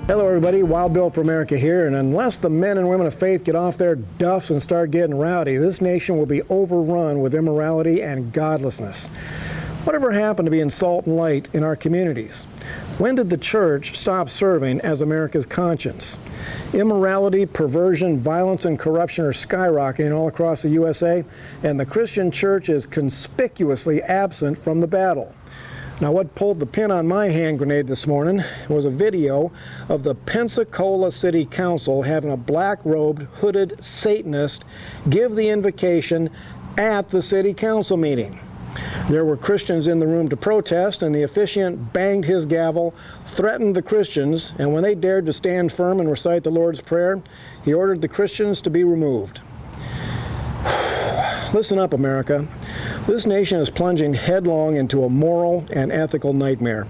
Hello everybody, Wild Bill for America here, and unless the men and women of faith get off their duffs and start getting rowdy, this nation will be overrun with immorality and godlessness. Whatever happened to being salt and light in our communities? When did the church stop serving as America's conscience? Immorality, perversion, violence, and corruption are skyrocketing all across the USA, and the Christian church is conspicuously absent from the battle. Now, what pulled the pin on my hand grenade this morning was a video of the Pensacola City Council having a black-robed, hooded Satanist give the invocation at the city council meeting. There were Christians in the room to protest, and the officiant banged his gavel, threatened the Christians, and when they dared to stand firm and recite the Lord's Prayer, he ordered the Christians to be removed. Listen up, America. This nation is plunging headlong into a moral and ethical nightmare.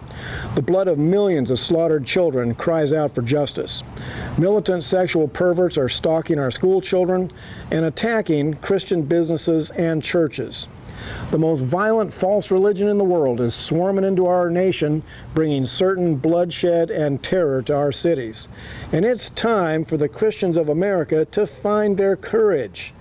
The blood of millions of slaughtered children cries out for justice. Militant sexual perverts are stalking our school children and attacking Christian businesses and churches. The most violent false religion in the world is swarming into our nation, bringing certain bloodshed and terror to our cities. And it's time for the Christians of America to find their courage.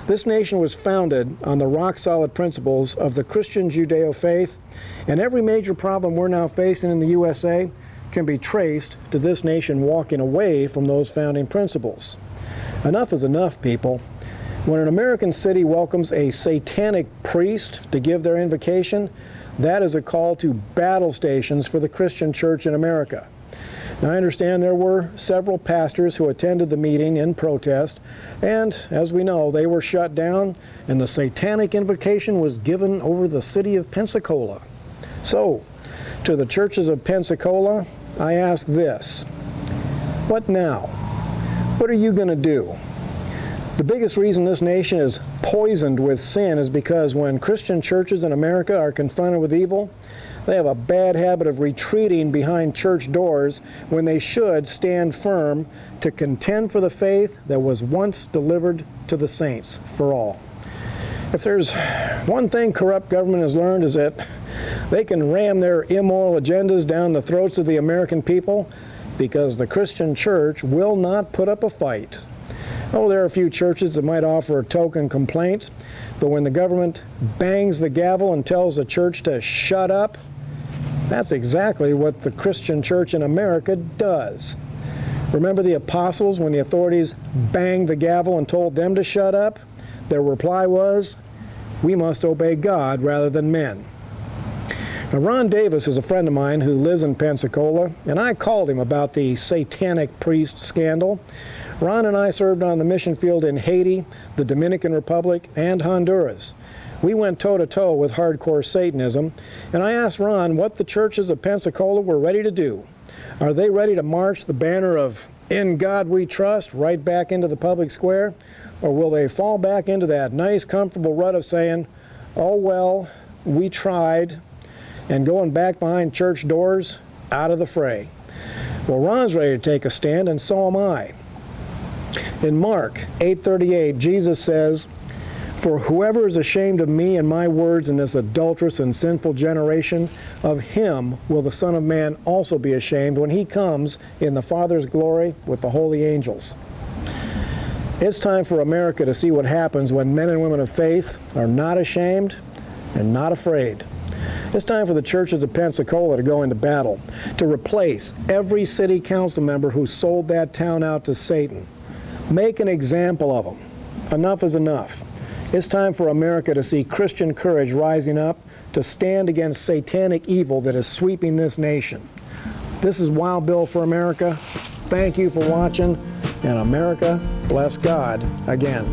This nation was founded on the rock-solid principles of the Christian Judeo faith, and every major problem we're now facing in the USA can be traced to this nation walking away from those founding principles. Enough is enough, people. When an American city welcomes a satanic priest to give their invocation, that is a call to battle stations for the Christian church in America. Now, I understand there were several pastors who attended the meeting in protest, and as we know, they were shut down, and the satanic invocation was given over the city of Pensacola. So, to the churches of Pensacola, I ask this: what now? What are you going to do? The biggest reason this nation is poisoned with sin is because when Christian churches in America are confronted with evil, they have a bad habit of retreating behind church doors when they should stand firm to contend for the faith that was once delivered to the saints for all. If there's one thing corrupt government has learned, is that they can ram their immoral agendas down the throats of the American people because the Christian church will not put up a fight. Oh, there are a few churches that might offer a token complaint, but when the government bangs the gavel and tells the church to shut up, that's exactly what the Christian church in America does. Remember the apostles when the authorities banged the gavel and told them to shut up? Their reply was, "We must obey God rather than men." Now, Ron Davis is a friend of mine who lives in Pensacola, and I called him about the satanic priest scandal. Ron and I served on the mission field in Haiti, the Dominican Republic, and Honduras. We went toe-to-toe with hardcore Satanism, and I asked Ron what the churches of Pensacola were ready to do. Are they ready to march the banner of "In God We Trust" right back into the public square? Or will they fall back into that nice, comfortable rut of saying, "Oh well, we tried," and going back behind church doors, out of the fray? Well, Ron's ready to take a stand, and so am I. In Mark 8:38, Jesus says, "For whoever is ashamed of me and my words in this adulterous and sinful generation, of him will the Son of Man also be ashamed when he comes in the Father's glory with the holy angels." It's time for America to see what happens when men and women of faith are not ashamed and not afraid. It's time for the churches of Pensacola to go into battle, to replace every city council member who sold that town out to Satan. Make an example of them. Enough is enough. It's time for America to see Christian courage rising up to stand against satanic evil that is sweeping this nation. This is Wild Bill for America. Thank you for watching, and America, bless God again.